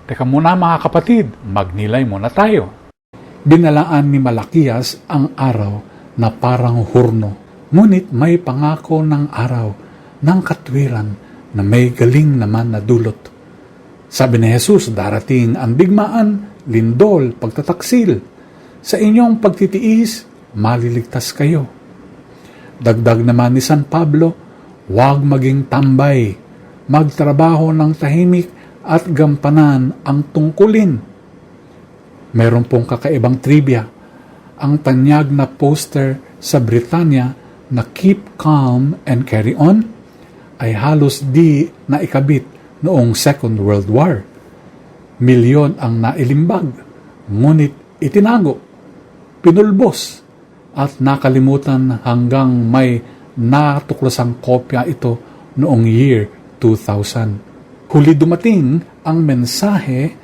Teka muna mga kapatid, magnilay muna tayo. Binalaan ni Malakias ang araw na parang hurno, ngunit may pangako ng araw ng katwiran na may galing naman na dulot. Sabi ni Jesus, darating ang digmaan, lindol, pagtataksil. Sa inyong pagtitiis, maliligtas kayo. Dagdag naman ni San Pablo, huwag maging tambay, magtrabaho ng tahimik at gampanan ang tungkulin. Meron pong kakaibang trivia. Ang tanyag na poster sa Britanya na Keep Calm and Carry On ay halos di naikabit noong Second World War. Milyon ang nailimbag, ngunit itinago, pinulbos, at nakalimutan hanggang may natuklasang kopya ito noong year 2000. Huli dumating ang mensahe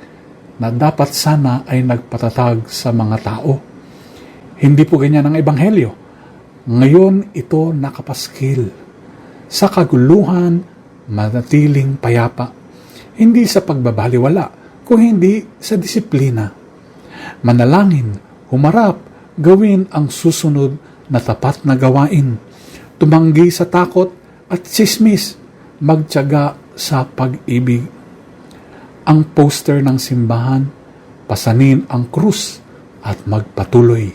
na dapat sana ay nagpatatag sa mga tao. Hindi po ganyan ang ebanghelyo. Ngayon ito nakapaskil. Sa kaguluhan, manatiling payapa. Hindi sa pagbabaliwala, kung hindi sa disiplina. Manalangin, humarap, gawin ang susunod na tapat na gawain. Tumanggi sa takot at sismis, magtiyaga sa pag-ibig. Ang poster ng simbahan, pasanin ang krus at magpatuloy.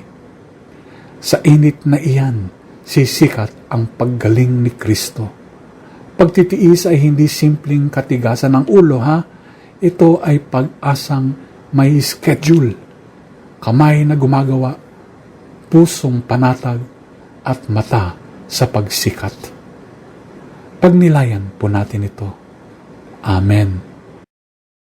Sa init na iyan, sisikat ang paggaling ni Kristo. Pagtitiis ay hindi simpleng katigasan ng ulo, ha? Ito ay pag-asang may schedule, kamay na gumagawa, pusong panatag at mata sa pagsikat. Pagnilayan po natin ito. Amen.